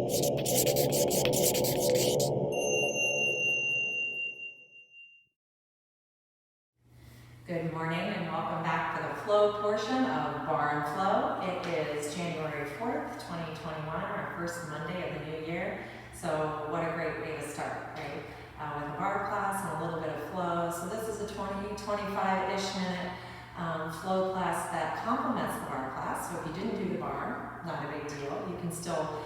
Good morning and welcome back for the flow portion of Barre and Flow. It is January 4th, 2021, our first Monday of the new year. So what a great way to start, right? With a Barre class and a little bit of flow. So this is a 25-ish minute flow class that complements the Barre class. So if you didn't do the Barre, not a big deal. You can still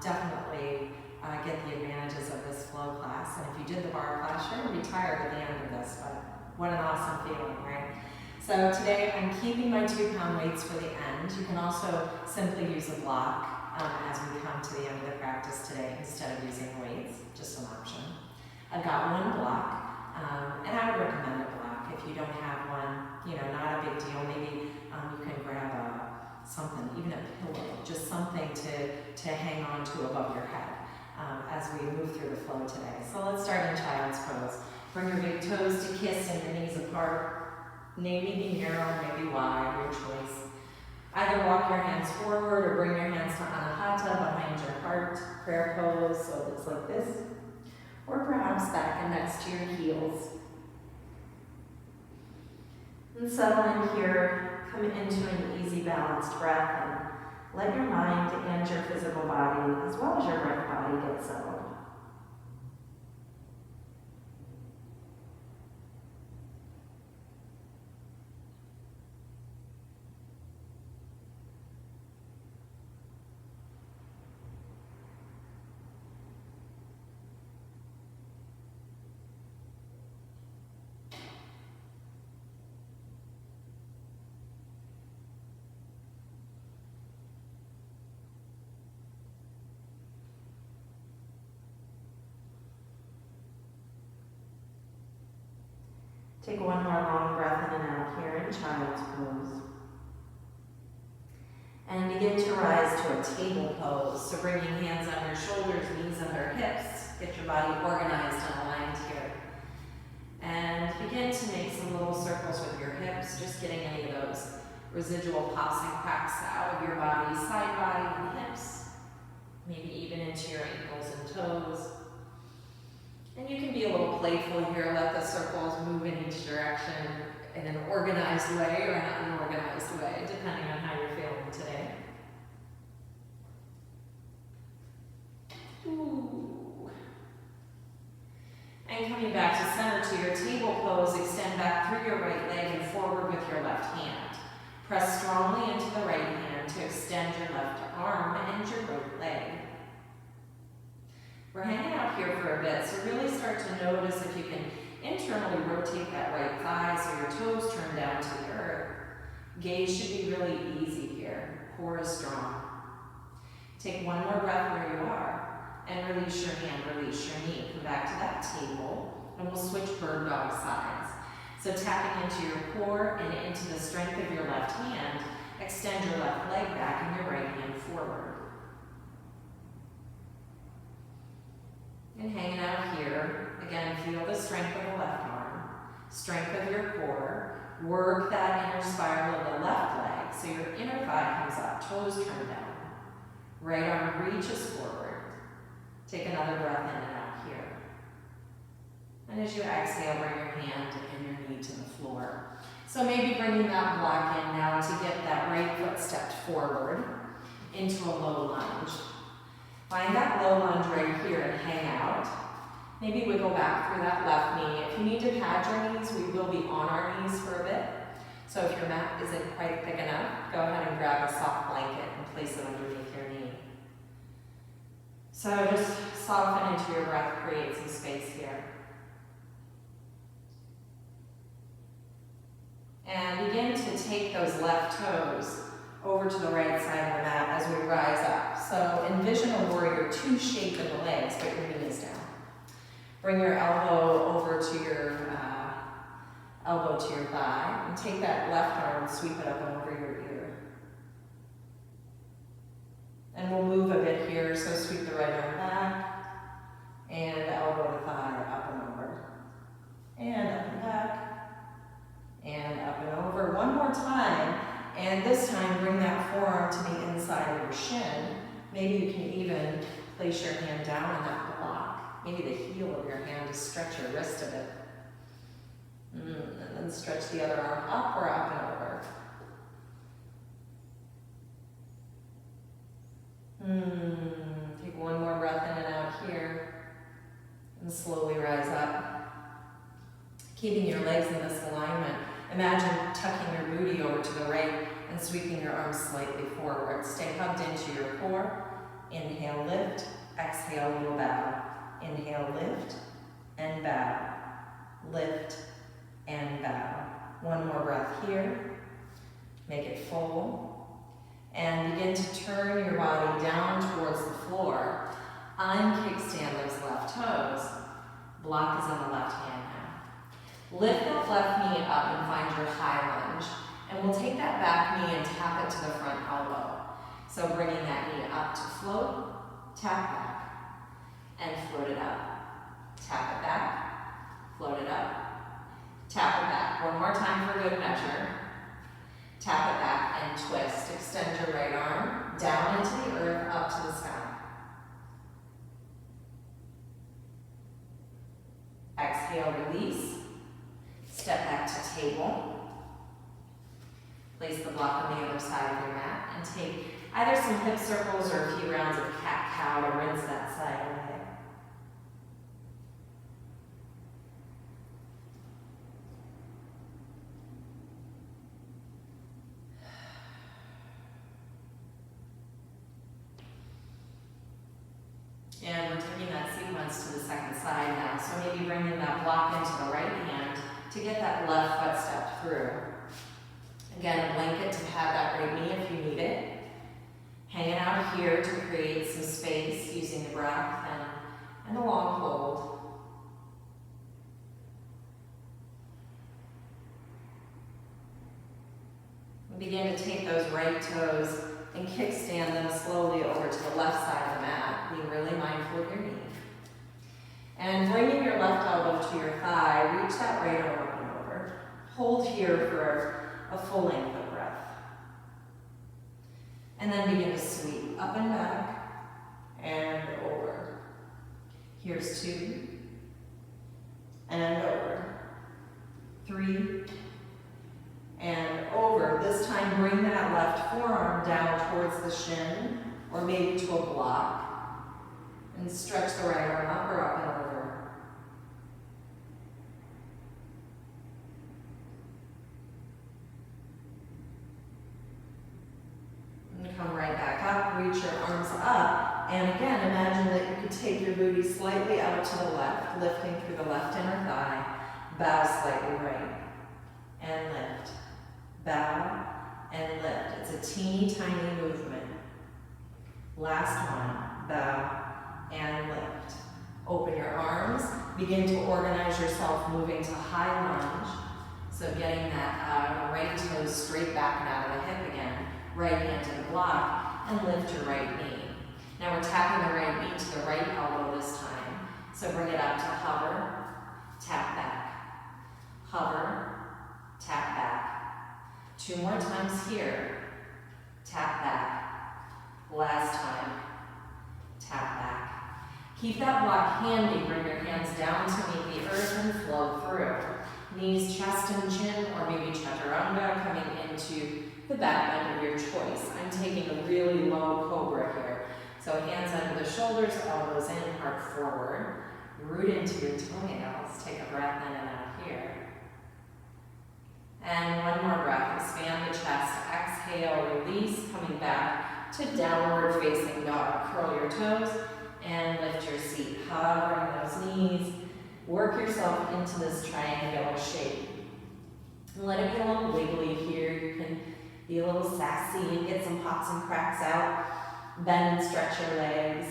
definitely get the advantages of this flow class. And if you did the Barre class, you're going to be tired at the end of this, but what an awesome feeling, right? So today I'm keeping my 2-pound weights for the end. You can also simply use a block as we come to the end of the practice today instead of using weights, just an option. I've got one block, and I would recommend a block. If you don't have one, not a big deal. Maybe you can grab something, even a pillow, just something to hang on to above your head as we move through the flow today. So let's start in child's pose. Bring your big toes to kiss and your knees apart. Maybe be narrow, maybe wide, your choice. Either walk your hands forward or bring your hands to Anahata behind your heart, prayer pose, so it looks like this. Or perhaps back and next to your heels. And settle in here, come into an easy balanced breath and let your mind and your physical body, as well as your breath body, get settled. Take one more long breath in and out here in child's pose. And begin to rise to a table pose. So bringing hands on your shoulders, knees under hips. Get your body organized and aligned here. And begin to make some little circles with your hips, just getting any of those residual pops and cracks out of your body, side body and hips. Maybe even into your ankles and toes. And you can be a little playful here, let the circles move in each direction in an organized way or an unorganized way, depending on how you're feeling today. Ooh. And coming back to center to your table pose, extend back through your right leg and forward with your left hand. Press strongly into the right hand to extend your left arm and your right leg. We're hanging out here for a bit, so really start to notice if you can internally rotate that right thigh so your toes turn down to the earth. Gaze should be really easy here. Core is strong. Take one more breath where you are and release your hand, release your knee. Come back to that table and we'll switch bird dog sides. So tapping into your core and into the strength of your left hand, extend your left leg back and your right hand forward. And hanging out here, again, feel the strength of the left arm, strength of your core. Work that inner spiral of the left leg so your inner thigh comes up, toes turn down. Right arm reaches forward. Take another breath in and out here. And as you exhale, bring your hand and your knee to the floor. So maybe bringing that block in now to get that right foot stepped forward into a low lunge. Find that low lunge right here and hang out. Maybe wiggle back through that left knee. If you need to pad your knees, we will be on our knees for a bit. So if your mat isn't quite thick enough, go ahead and grab a soft blanket and place it underneath your knee. So just soften into your breath, create some space here. And begin to take those left toes over to the right side of the mat as we rise up. So envision a warrior 2 shape in the legs, but your knees down. Bring your elbow over to your thigh, and take that left arm and sweep it up and over your ear. And we'll move a bit here, so sweep the right arm back, and elbow to thigh, up and over. And up and back, and up and over. One more time. And this time, bring that forearm to the inside of your shin. Maybe you can even place your hand down on that block. Maybe the heel of your hand to stretch your wrist a bit. And then stretch the other arm up or up and over. Take one more breath in and out here. And slowly rise up. Keeping your legs in this alignment. Imagine tucking your booty over to the right and sweeping your arms slightly forward. Stay hugged into your core. Inhale, lift. Exhale, little bow. Inhale, lift and bow. Lift and bow. One more breath here. Make it full. And begin to turn your body down towards the floor. Unkickstand those left toes. Block is on the left hand now. Lift that left knee up and find your high lunge. And we'll take that back knee and tap it to the front elbow. So bringing that knee up to float, tap back, and float it up. Tap it back, float it up. Tap it back. One more time for good measure. Tap it back and twist. Extend your right arm down into the earth, up to the sky. Exhale, release. Step back to table. Place the block on the other side of your mat and take either some hip circles or a few rounds of cat-cow to rinse that side away. And we're taking that sequence to the second side now. So maybe bringing that block into the right hand to get that left foot step through. Again, a blanket to pad that right knee if you need it. Hanging out here to create some space using the breath and a long hold. And begin to take those right toes and kickstand them slowly over to the left side of the mat, being really mindful of your knee. And bringing your left elbow to your thigh, reach that right arm up and over. Hold here for a full length of breath. And then begin to sweep up and back and over. Here's 2 and over. 3 and over. This time bring that left forearm down towards the shin or maybe to a block. And stretch the right arm up or up and over. And come right back up, reach your arms up. And again, imagine that you could take your booty slightly out to the left, lifting through the left inner thigh. Bow slightly right. And lift. Bow and lift. It's a teeny tiny movement. Last one. Bow and lift. Open your arms. Begin to organize yourself moving to high lunge. So getting that right toes straight back and out of the hip again. Right hand to the block and lift your right knee. Now we're tapping the right knee to the right elbow this time. So bring it up to hover, tap back. Hover, tap back. 2 more times here. Tap back. Last time. Tap back. Keep that block handy. Bring your hands down to meet the earth and flow through. Knees, chest, and chin, or maybe chaturanga coming into the back bend of your choice. I'm taking a really low cobra here. So hands under the shoulders, elbows in, heart forward. Root into your toenails. Take a breath in and out here. And one more breath. Expand the chest. Exhale, release, coming back to downward facing dog. Curl your toes and lift your seat. Hovering those knees. Work yourself into this triangular shape. And let it be a little wiggly here. You can be a little sassy and get some pops and cracks out. Bend and stretch your legs.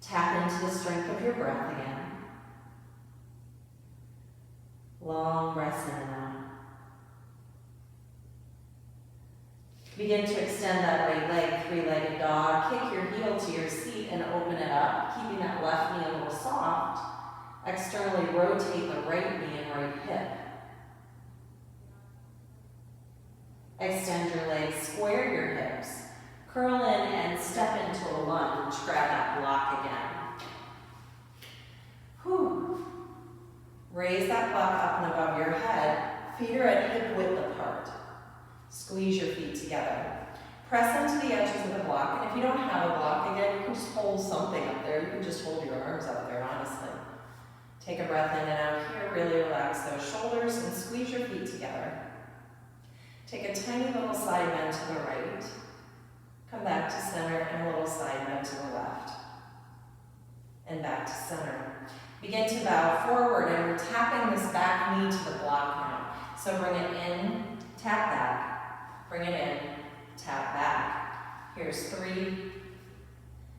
Tap into the strength of your breath again. Long breaths in and out. Begin to extend that right leg, 3-legged dog. Kick your heel to your seat and open it up, keeping that left knee a little soft. Externally rotate the right knee and right hip. Extend your legs, square your hips. Curl in and step into a lunge. Grab that block again. Whew. Raise that block up and above your head. Feet are at hip width apart. Squeeze your feet together. Press into the edges of the block, and if you don't have a block, again, you can just hold something up there. You can just hold your arms up there, honestly. Take a breath in and out here. Really relax those shoulders and squeeze your feet together. Take a tiny little side bend to the right. Come back to center and a little side bend to the left. And back to center. Begin to bow forward, and we're tapping this back knee to the block now. So bring it in, tap back. Bring it in, tap back. Here's 3.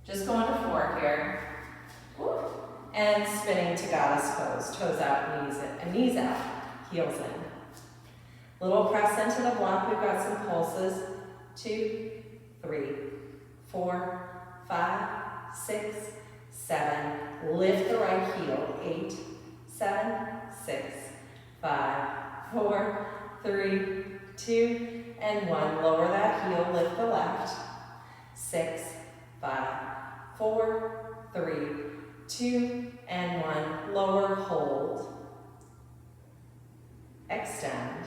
Just going to 4 here. Woo. And spinning to goddess pose. Toes out, knees out, heels in. Little press into the block. We've got some pulses. 2, 3, 4, 5, 6, 7. Lift the right heel. 8, 7, 6, 5, 4, 3, 2, and 1. Lower that heel, lift the left. 6, 5, 4, 3, 2, and 1. Lower, hold. Extend.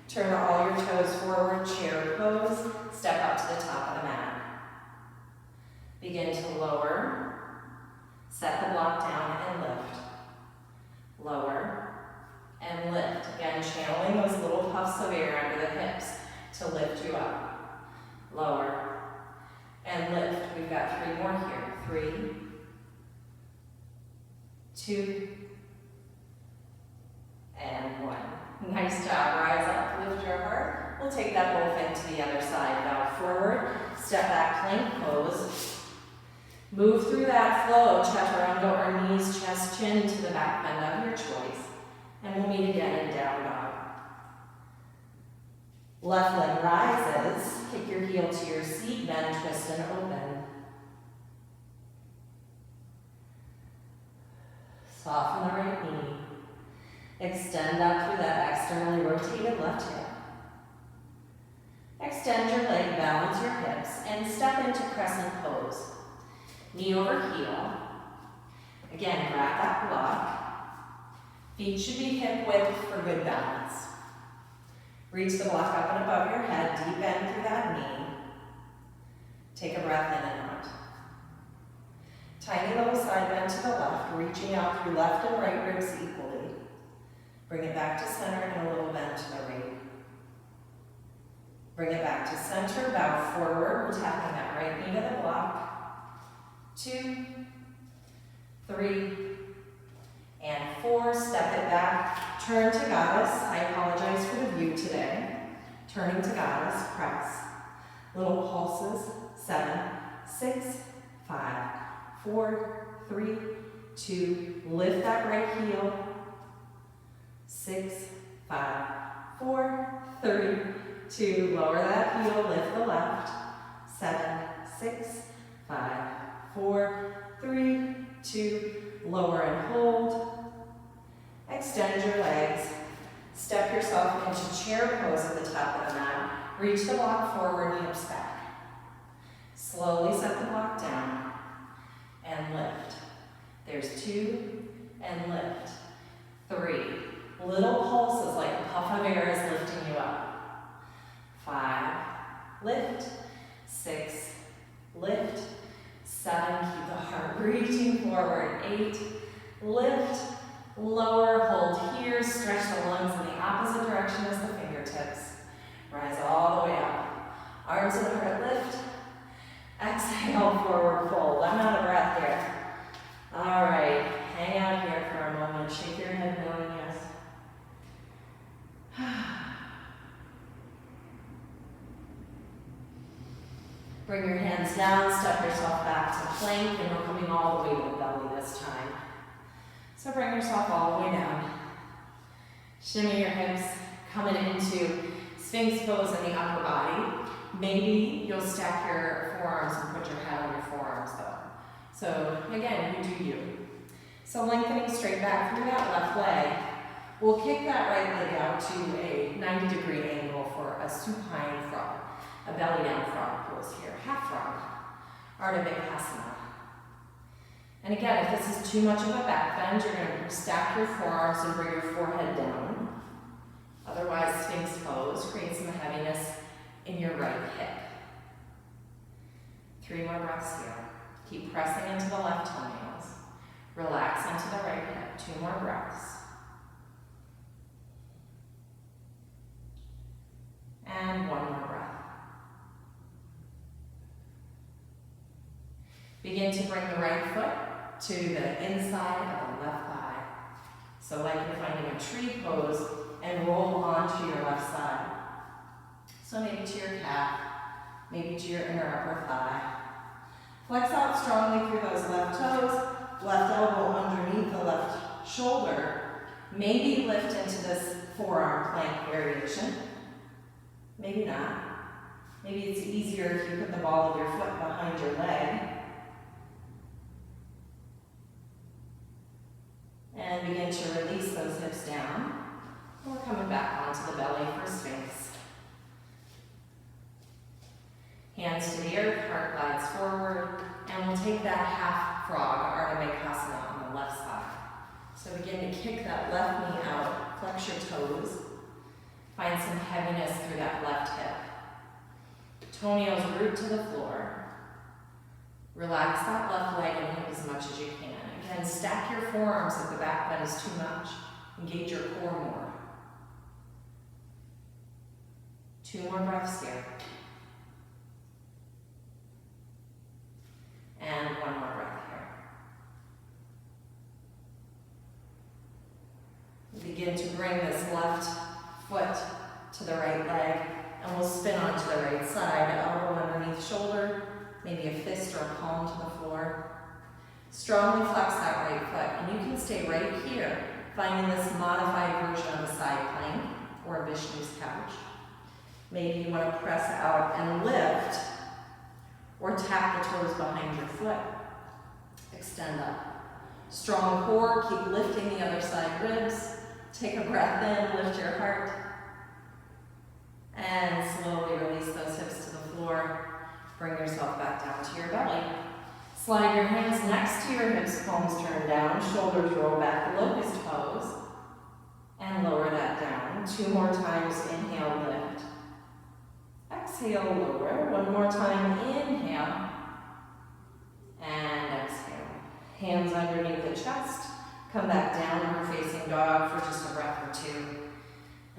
Turn all your toes forward, chair pose. Step up to the top of the mat. Begin to lower. Set the block down and lift. Lower and lift. Again, channeling those little puffs of air under the hips to lift you up. Lower and lift. We've got 3 more here. 3, 2, and 1. Nice job. Rise up, lift your heart. We'll take that both into the other side. Bow forward, step back, plank pose. Move through that flow, chaturanga or knees, chest, chin to the back bend of your choice. And we'll meet again in down dog. Left leg rises, kick your heel to your seat, bend, twist, and open. Soften the right knee. Extend up through that externally rotated left hip. Extend your leg, balance your hips, and step into crescent pose. Knee over heel. Again, grab that block. Feet should be hip width for good balance. Reach the block up and above your head, deep bend through that knee. Take a breath in and out. Tiny little side bend to the left, reaching out through left and right ribs equally. Bring it back to center and a little bend to the right. Bring it back to center, bow forward. We're tapping that right knee to the block. 2, 3, and 4. Step it back. Turn to goddess. I apologize for the view today. Turning to goddess, press. Little pulses. 7, 6, 5, 4, 3, 2. Lift that right heel. 6, 5, 4, 3, 2. Lower that heel. Lift the left. 7, 6, 5, 4, 3, 2, lower and hold. Extend your legs. Step yourself into chair pose at the top of the mat. Reach the block forward, hips back. Slowly set the block down and lift. There's 2 and lift. 3. Little pulses like a puff of air is lifting you up. 5. Lift. 6. Lift. 7, keep the heart reaching forward. 8, lift, lower, hold here, stretch the lungs in the opposite direction as the fingertips. Rise all the way up. Arms and heart lift. Exhale, forward fold. I'm out of breath here. All right, hang out here for a moment. Shake your head knowing yes. Bring your hands down, step yourself back to plank, and we're coming all the way to the belly this time. So bring yourself all the way down. Shimmy your hips, coming into Sphinx pose in the upper body. Maybe you'll stack your forearms and put your head on your forearms though. So again, you do you. So lengthening straight back through that left leg. We'll kick that right leg out to a 90-degree angle for a supine frog, a belly down frog pose. pose here, half frog, Ardha Matsyendrasana. And again, if this is too much of a back bend, you're going to stack your forearms and bring your forehead down. Otherwise, Sphinx pose creates some heaviness in your right hip. 3 more breaths here. Keep pressing into the left toenails. Relax into the right hip. 2 more breaths. And 1 more breath. Begin to bring the right foot to the inside of the left thigh. So like you're finding a tree pose and roll onto your left side. So maybe to your calf, maybe to your inner upper thigh. Flex out strongly through those left toes, left elbow underneath the left shoulder. Maybe lift into this forearm plank variation. Maybe not. Maybe it's easier if you put the ball of your foot behind your leg. And begin to release those hips down. And we're coming back onto the belly for Sphinx. Hands to the earth, heart glides forward, and we'll take that half frog, Ardha Matsyendrasana, on the left side. So begin to kick that left knee out, flex your toes, find some heaviness through that left hip. Toenails root to the floor. Relax that left leg and hip as much as you can. Again, stack your forearms if the back bend is too much. Engage your core more. 2 more breaths here. And 1 more breath here. Begin to bring this left foot to the right leg, and we'll spin onto the right side, elbow underneath shoulder, maybe a fist or a palm to the floor. Strongly flex that right foot, and you can stay right here, finding this modified version of a side plank or a Vishnu's couch. Maybe you want to press out and lift, or tap the toes behind your foot. Extend up. Strong core, keep lifting the other side ribs. Take a breath in, lift your heart. And slowly release those hips to the floor. Bring yourself back down to your belly. Slide your hands next to your hips, palms turn down, shoulders roll back, locust pose. And lower that down. 2 more times, inhale, lift. Exhale, lower. 1 more time, inhale. And exhale. Hands underneath the chest. Come back down, we're facing dog for just a breath or 2.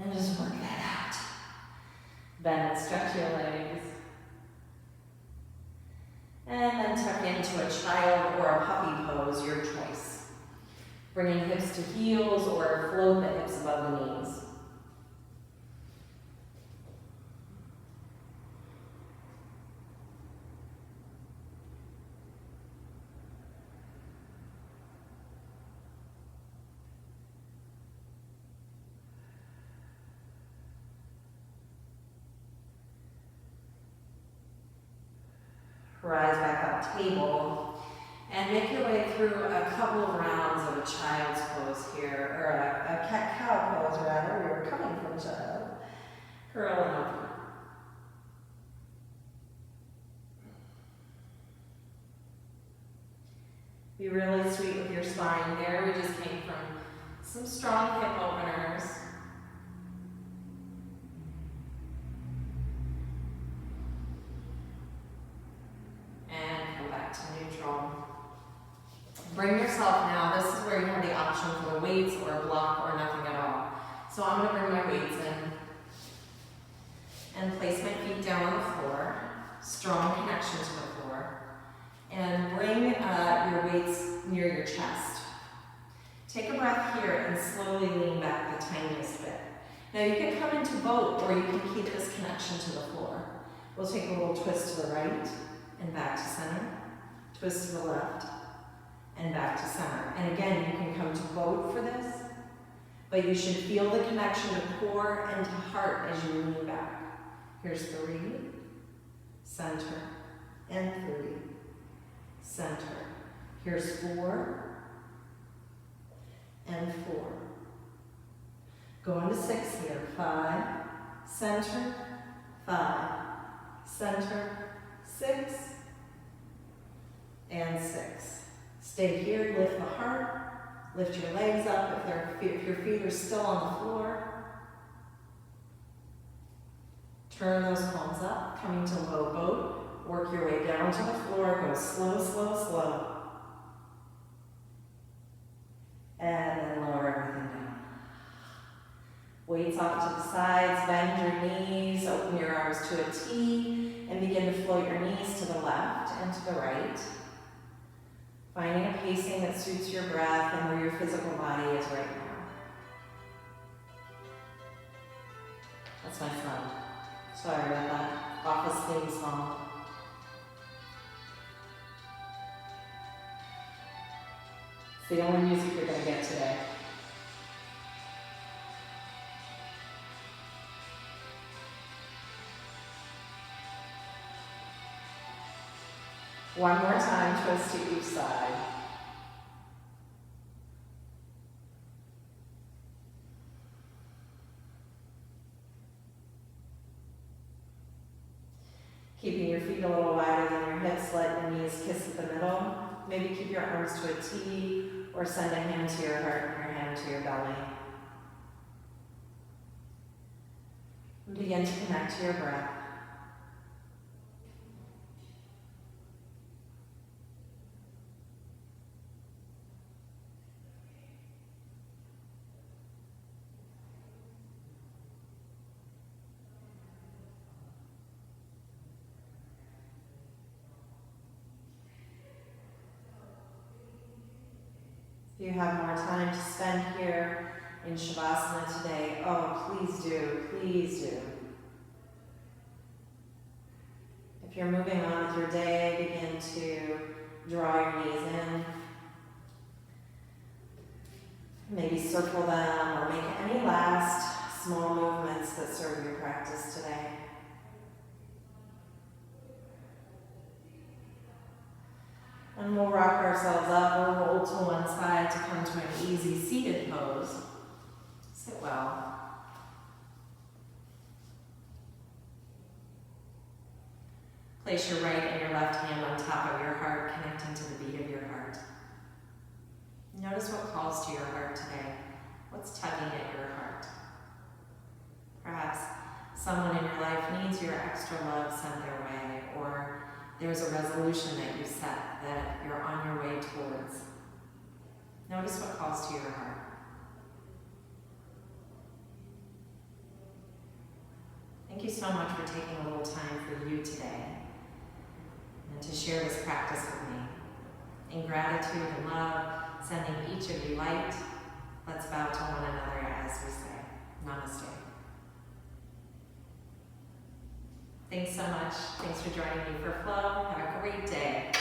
And just work that out. Bend and stretch your legs. And then tuck into a child or a puppy pose, your choice. Bringing hips to heels or float the hips above the knees. Rise back up, table, and make your way through a couple of rounds of a child's pose here, or a cat-cow pose rather. We were coming from child. Curling over. Be really sweet with your spine there. We just came from some strong hip openers. Neutral. Bring yourself now, this is where you have the option for weights or a block or nothing at all. So I'm going to bring my weights in and place my feet down on the floor, strong connection to the floor, and bring your weights near your chest. Take a breath here and slowly lean back the tiniest bit. Now you can come into boat or you can keep this connection to the floor. We'll take a little twist to the right and back to center. Twist to the left, and back to center. And again, you can come to boat for this, but you should feel the connection to core and to heart as you lean back. Here's 3, center, and 3, center. Here's 4, and 4. Go into 6 here. 5, center, 5, center, 6, and 6. Stay here, lift the heart, lift your legs up if your feet are still on the floor. Turn those palms up, coming to low boat. Work your way down to the floor, go slow, slow, slow. And then lower everything down. Weights off to the sides, bend your knees, open your arms to a T, and begin to float your knees to the left and to the right. Finding a pacing that suits your breath and where your physical body is right now. That's my son. Sorry about that. Office theme song. It's the only music you're going to get today. One more time, twist to each side. Keeping your feet a little wider than your hips, let your knees kiss at the middle. Maybe keep your arms to a T, or send a hand to your heart and your hand to your belly. And begin to connect to your breath. If you have more time to spend here in Shavasana today, oh, please do, please do. If you're moving on with your day, begin to draw your knees in. Maybe circle them or make any last small movements that serve your practice today. And we'll rock ourselves up or roll to one side to come to an easy seated pose. Sit well. Place your right and your left hand on top of your heart, connecting to the beat of your heart. Notice what calls to your heart today. What's tugging at your heart? Perhaps someone in your life needs your extra love sent their way, or there's a resolution that you set that you're on your way towards. Notice what calls to your heart. Thank you so much for taking a little time for you today and to share this practice with me. In gratitude and love, sending each of you light, let's bow to one another as we say, Namaste. Thanks so much. Thanks for joining me for Flow. Have a great day.